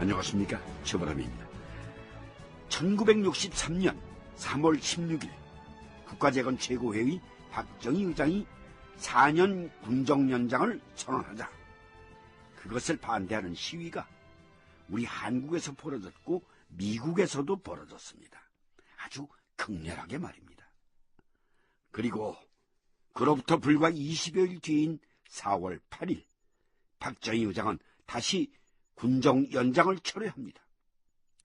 안녕하십니까, 최보람입니다. 1963년 3월 16일 국가재건 최고회의 박정희 의장이 4년 군정연장을 선언하자 그것을 반대하는 시위가 우리 한국에서 벌어졌고 미국에서도 벌어졌습니다. 아주 극렬하게 말입니다. 그리고 그로부터 불과 20여일 뒤인 4월 8일 박정희 의장은 다시 군정연장을 철회합니다.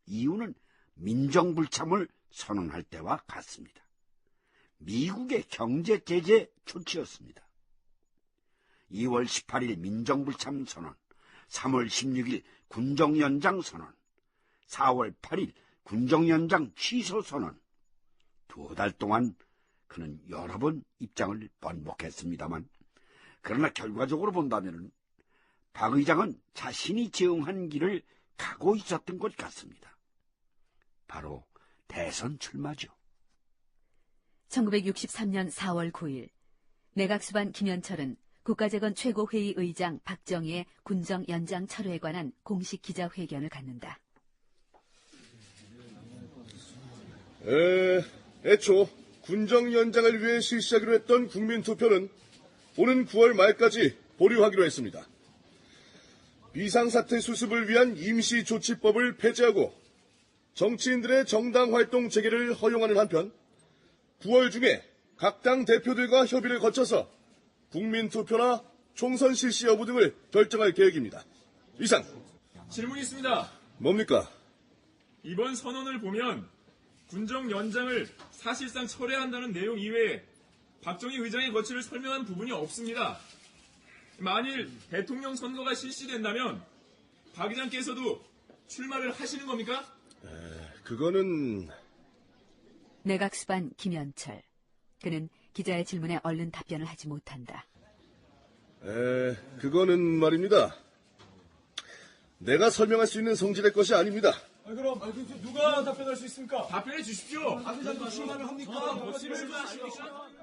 이유는 민정불참을 선언할 때와 같습니다. 미국의 경제 제재 조치였습니다. 2월 18일 민정불참 선언, 3월 16일 군정연장 선언, 4월 8일 군정연장 취소 선언. 2달 동안 그는 여러 번 입장을 번복했습니다만, 그러나 결과적으로 본다면 박 의장은 자신이 제응한 길을 가고 있었던 것 같습니다. 바로 대선 출마죠. 1963년 4월 9일 내각수반 김현철은 국가재건 최고회의 의장 박정희의 군정연장 철회에 관한 공식 기자회견을 갖는다. 애초 군정연장을 위해 실시하기로 했던 국민투표는 오는 9월 말까지 보류하기로 했습니다. 비상사태 수습을 위한 임시조치법을 폐지하고 정치인들의 정당활동 재개를 허용하는 한편 9월 중에 각 당 대표들과 협의를 거쳐서 국민투표나 총선 실시 여부 등을 결정할 계획입니다. 이상. 질문이 있습니다. 뭡니까? 이번 선언을 보면 군정 연장을 사실상 철회한다는 내용 이외에 박정희 의장의 거취를 설명한 부분이 없습니다. 만일 대통령 선거가 실시된다면 박 의장께서도 출마를 하시는 겁니까? 그거는... 내각수반 김현철. 그는 기자의 질문에 얼른 답변을 하지 못한다. 그거는 말입니다. 내가 설명할 수 있는 성질의 것이 아닙니다. 그럼 누가 답변할 수 있습니까? 답변해 주십시오. 출마를 합니까?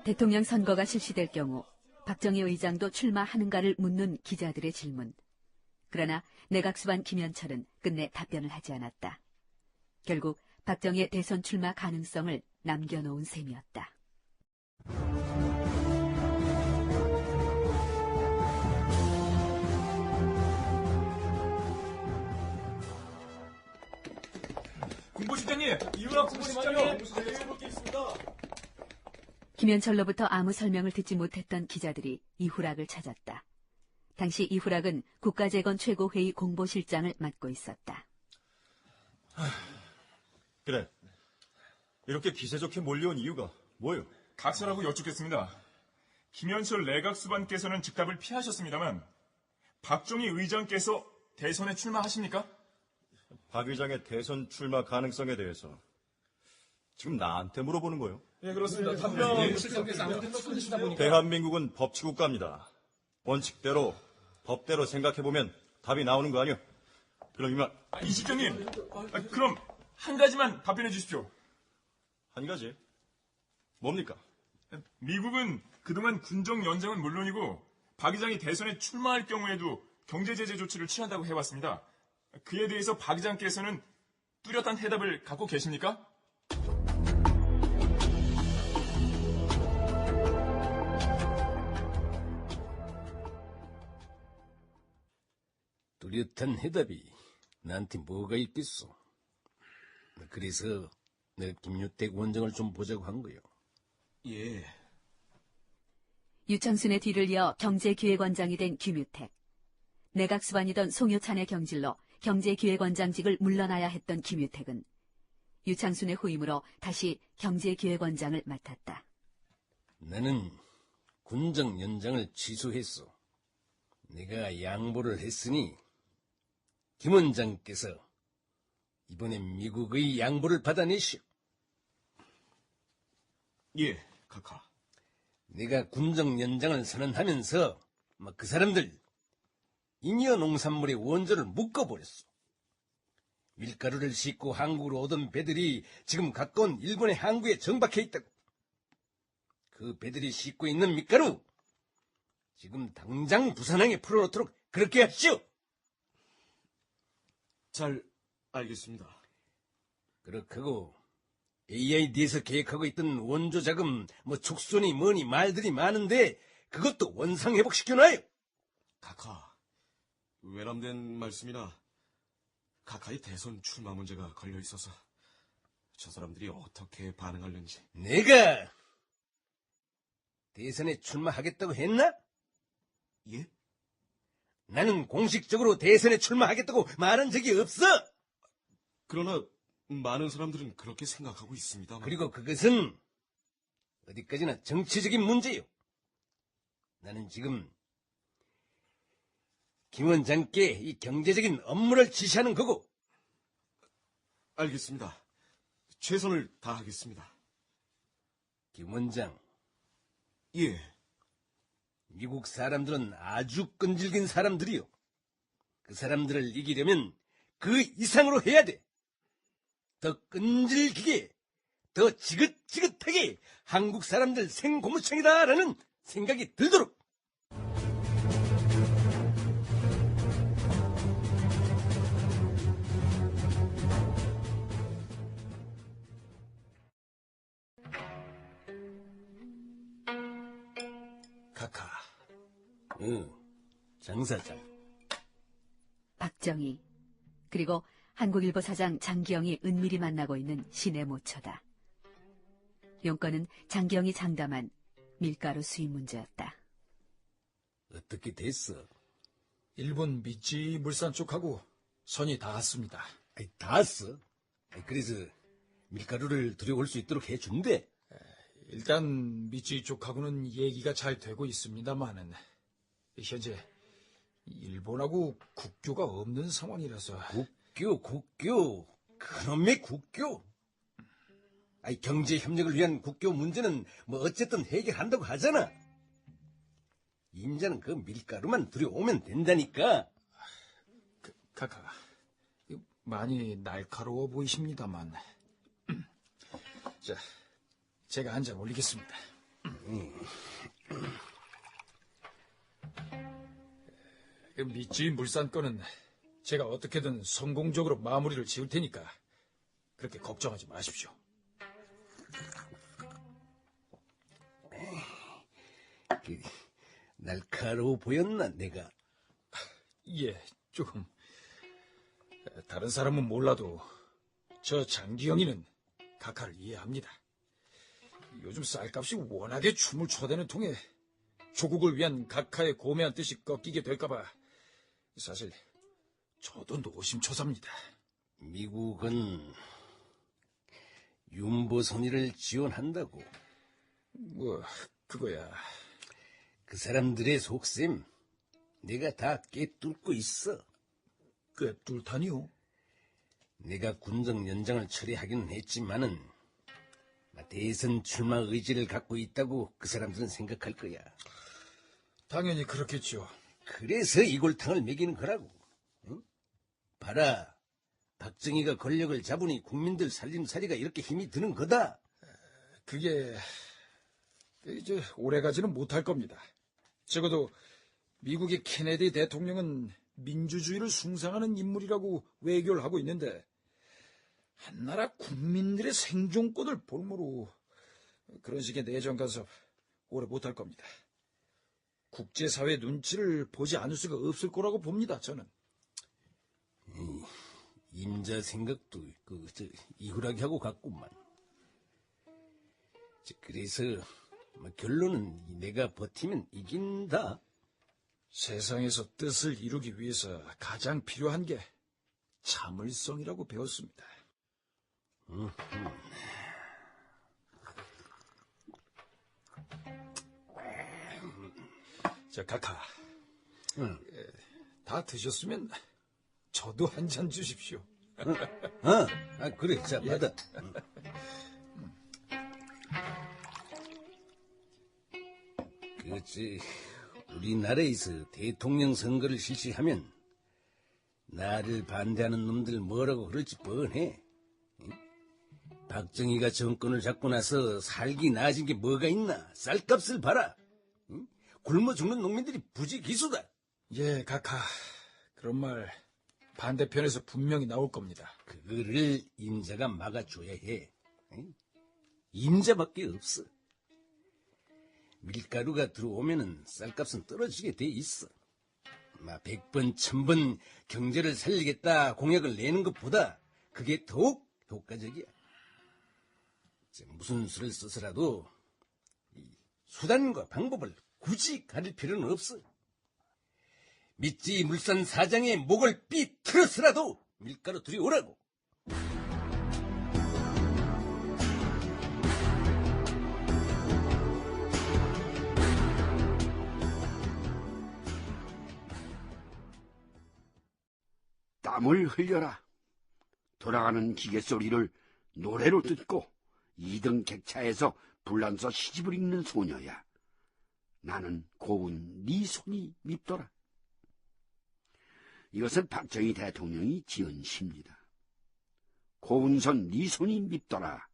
대통령 선거가 실시될 경우 박정희 의장도 출마하는가를 묻는 기자들의 질문. 그러나 내각수반 김현철은 끝내 답변을 하지 않았다. 결국 박정희의 대선 출마 가능성을 남겨놓은 셈이었다. 군보실장님, 이윤학 군보실장님. 김현철로부터 아무 설명을 듣지 못했던 기자들이 이후락을 찾았다. 당시 이후락은 국가재건 최고회의 공보실장을 맡고 있었다. 그래. 이렇게 기세 좋게 몰려온 이유가 뭐요? 각설하고 여쭙겠습니다. 김현철 내각수반께서는 즉답을 피하셨습니다만 박정희 의장께서 대선에 출마하십니까? 박 의장의 대선 출마 가능성에 대해서 지금 나한테 물어보는 거요? 예, 그렇습니다. 답변 실장께서 대한민국은 법치국가입니다. 원칙대로 법대로 생각해보면 답이 나오는 거 아니요? 그럼 이만. 이 실장님, 그럼 한 가지만 답변해 주십시오. 한 가지. 뭡니까? 미국은 그동안 군정 연장은 물론이고 박 의장이 대선에 출마할 경우에도 경제 제재 조치를 취한다고 해왔습니다. 그에 대해서 박 의장께서는 뚜렷한 해답을 갖고 계십니까? 뚜렷한 해답이 나한테 뭐가 있겠소? 그래서 내가 김유택 원장을 좀 보자고 한 거요. 예. 유창순의 뒤를 이어 경제기획원장이 된 김유택. 내각수반이던 송효찬의 경질로 경제기획원장직을 물러나야 했던 김유택은 유창순의 후임으로 다시 경제기획원장을 맡았다. 나는 군정 연장을 취소했어. 내가 양보를 했으니 김 원장께서 이번에 미국의 양보를 받아내시오. 예, 카카. 내가 군정 연장을 선언하면서 그 사람들 잉여 농산물의 원조를 묶어버렸어. 밀가루를 싣고 한국으로 오던 배들이 지금 가까운 일본의 항구에 정박해 있다고. 그 배들이 싣고 있는 밀가루 지금 당장 부산항에 풀어놓도록 그렇게 하시오. 잘 알겠습니다. 그렇고 AID에서 계획하고 있던 원조 자금, 축소니 뭐니 말들이 많은데 그것도 원상회복시켜놔요. 카카, 외람된 말씀이나 카카의 대선 출마 문제가 걸려 있어서 저 사람들이 어떻게 반응할는지. 내가 대선에 출마하겠다고 했나? 예? 나는 공식적으로 대선에 출마하겠다고 말한 적이 없어. 그러나 많은 사람들은 그렇게 생각하고 있습니다만. 그리고 그것은 어디까지나 정치적인 문제요. 나는 지금 김 원장께 이 경제적인 업무를 지시하는 거고. 알겠습니다. 최선을 다하겠습니다. 김 원장, 예. 미국 사람들은 아주 끈질긴 사람들이요. 그 사람들을 이기려면 그 이상으로 해야 돼. 더 끈질기게, 더 지긋지긋하게 한국 사람들 생고무청이다라는 생각이 들도록. 카카. 장 사장. 박정희, 그리고 한국일보 사장 장기영이 은밀히 만나고 있는 시내 모처다. 용건은 장기영이 장담한 밀가루 수입 문제였다. 어떻게 됐어? 일본 미찌 물산 쪽하고 선이 닿았습니다. 닿았어. 그래서 밀가루를 들여올 수 있도록 해준대. 일단 미찌 쪽하고는 얘기가 잘 되고 있습니다만은 현재 일본하고 국교가 없는 상황이라서. 국교. 그놈의 국교. 경제 협력을 위한 국교 문제는 어쨌든 해결한다고 하잖아. 임자는 그 밀가루만 들여오면 된다니까. 카카, 많이 날카로워 보이십니다만. 자, 제가 한 잔 올리겠습니다. 미찌 물산 건은 제가 어떻게든 성공적으로 마무리를 지을 테니까 그렇게 걱정하지 마십시오. 날카로워 보였나 내가? 예, 조금. 다른 사람은 몰라도 저 장기영이는 카카를 이해합니다. 요즘 쌀값이 워낙에 춤을 춰대는 통에 조국을 위한 카카의 고매한 뜻이 꺾이게 될까봐 사실 저도 노심초사입니다. 미국은 윤보선이를 지원한다고. 그거야. 그 사람들의 속셈 내가 다 꿰뚫고 있어. 꿰뚫다니요? 내가 군정 연장을 처리하기는 했지만은 대선 출마 의지를 갖고 있다고 그 사람들은 생각할 거야. 당연히 그렇겠죠. 그래서 이골탕을 먹이는 거라고. 응? 봐라, 박정희가 권력을 잡으니 국민들 살림살이가 이렇게 힘이 드는 거다. 그게 이제 오래가지는 못할 겁니다. 적어도 미국의 케네디 대통령은 민주주의를 숭상하는 인물이라고 외교를 하고 있는데 한나라 국민들의 생존권을 볼모로 그런 식의 내정 간섭 오래 못할 겁니다. 국제사회 눈치를 보지 않을 수가 없을 거라고 봅니다, 저는. 임자 생각도 이후라기 하고 갔구만. 그래서 결론은 내가 버티면 이긴다. 세상에서 뜻을 이루기 위해서 가장 필요한 게 참을성이라고 배웠습니다. 자, 카카. 다 드셨으면 저도 한 잔 주십시오. 그래, 자, 받아. 그렇지. 우리나라에서 대통령 선거를 실시하면 나를 반대하는 놈들 뭐라고 그럴지 뻔해. 박정희가 정권을 잡고 나서 살기 나아진 게 뭐가 있나? 쌀값을 봐라. 굶어 죽는 농민들이 부지기수다. 예, 카카. 그런 말 반대편에서 분명히 나올 겁니다. 그거를 임자가 막아줘야 해. 응? 임자밖에 없어. 밀가루가 들어오면은 쌀값은 떨어지게 돼 있어. 100번, 1000번 경제를 살리겠다 공약을 내는 것보다 그게 더욱 효과적이야. 무슨 수를 써서라도 이 수단과 방법을 굳이 가릴 필요는 없어. 미찌 물산 사장의 목을 삐틀어서라도 밀가루 들여오라고. 땀을 흘려라. 돌아가는 기계 소리를 노래로 듣고 2등 객차에서 불란서 시집을 읽는 소녀야. 나는 고운 네 손이 밉더라. 이것은 박정희 대통령이 지은 시입니다. 고운 손 네 손이 밉더라.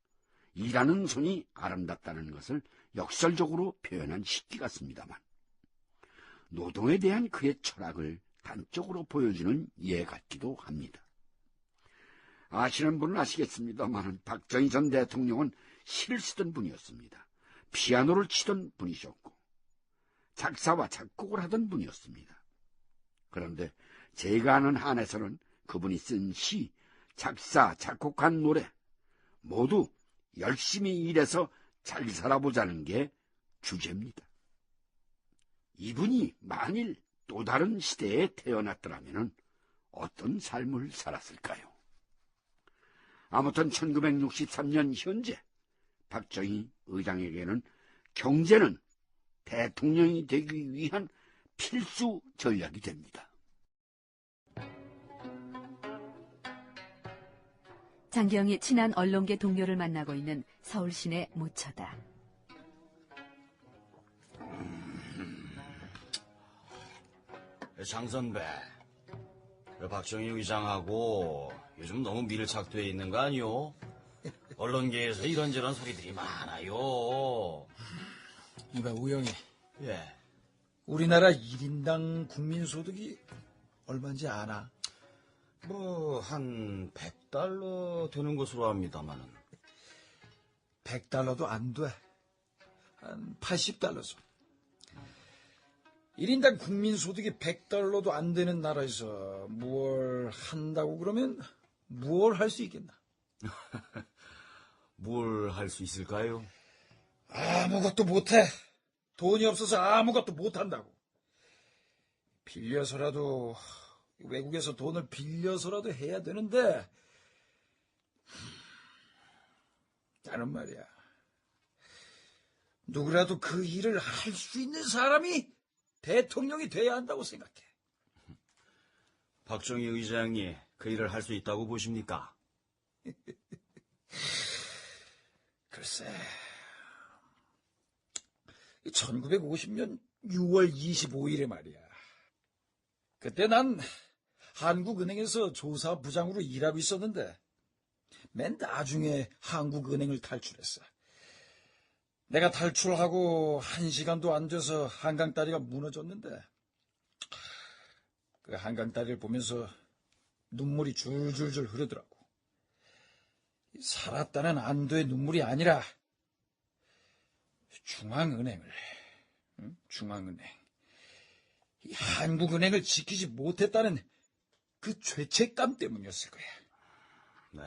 일하는 손이 아름답다는 것을 역설적으로 표현한 시기 같습니다만 노동에 대한 그의 철학을 단적으로 보여주는 예 같기도 합니다. 아시는 분은 아시겠습니다만 박정희 전 대통령은 시를 쓰던 분이었습니다. 피아노를 치던 분이셨고 작사와 작곡을 하던 분이었습니다. 그런데 제가 아는 한에서는 그분이 쓴 시, 작사, 작곡한 노래 모두 열심히 일해서 잘 살아보자는 게 주제입니다. 이분이 만일 또 다른 시대에 태어났더라면 어떤 삶을 살았을까요? 아무튼 1963년 현재 박정희 의장에게는 경제는 대통령이 되기 위한 필수 전략이 됩니다. 장기영이 친한 언론계 동료를 만나고 있는 서울 시내 모처다. 장 선배, 박정희 의장하고 요즘 너무 밀착돼 있는 거 아니요? 언론계에서 이런저런 소리들이 많아요. 이봐, 우영이. 예. 우리나라 1인당 국민소득이 얼마인지 아나? 한 100달러 되는 것으로 압니다만은. 100달러도 안 돼. 한 80달러 선. 1인당 국민소득이 100달러도 안 되는 나라에서 뭘 한다고 그러면 뭘 할 수 있겠나? 뭘 할 수 있을까요? 아무것도 못해. 돈이 없어서 아무것도 못한다고. 빌려서라도, 외국에서 돈을 빌려서라도 해야 되는데, 나는 말이야. 누구라도 그 일을 할 수 있는 사람이 대통령이 돼야 한다고 생각해. 박정희 의장이 그 일을 할 수 있다고 보십니까? 글쎄, 1950년 6월 25일에 말이야. 그때 난 한국은행에서 조사부장으로 일하고 있었는데 맨 나중에 한국은행을 탈출했어. 내가 탈출하고 1시간도 안 돼서 한강다리가 무너졌는데 그 한강다리를 보면서 눈물이 줄줄줄 흐르더라고. 살았다는 안도의 눈물이 아니라 중앙은행을, 중앙은행, 이 한국은행을 지키지 못했다는 그 죄책감 때문이었을 거야. 네.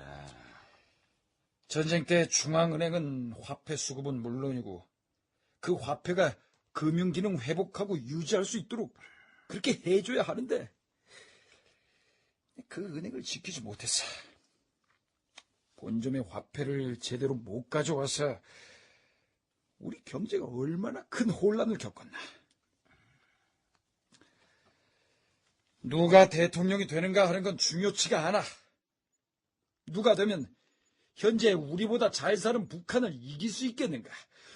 전쟁 때 중앙은행은 화폐 수급은 물론이고 그 화폐가 금융기능 회복하고 유지할 수 있도록 그렇게 해줘야 하는데 그 은행을 지키지 못했어. 본점의 화폐를 제대로 못 가져와서 우리 경제가 얼마나 큰 혼란을 겪었나. 누가 대통령이 되는가 하는 건 중요치가 않아. 누가 되면 현재 우리보다 잘 사는 북한을 이길 수 있겠는가?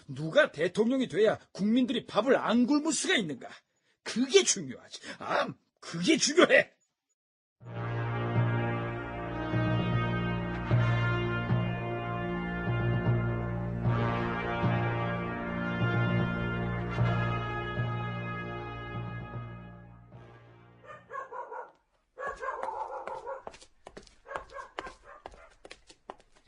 누가 대통령이 돼야 국민들이 밥을 안 굶을 수가 있는가? 그게 중요하지. 그게 중요해.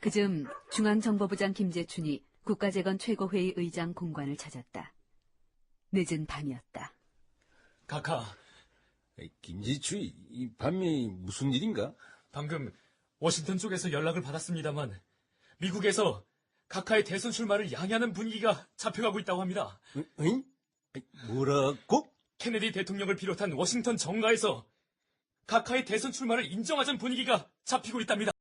그즈음 중앙정보부장 김재춘이 국가재건 최고회의 의장 공관을 찾았다. 늦은 밤이었다. 카카, 김지추, 이 밤이 무슨 일인가? 방금 워싱턴 쪽에서 연락을 받았습니다만 미국에서 카카의 대선 출마를 양해하는 분위기가 잡혀가고 있다고 합니다. 응? 뭐라고? 케네디 대통령을 비롯한 워싱턴 정가에서 카카의 대선 출마를 인정하자는 분위기가 잡히고 있답니다.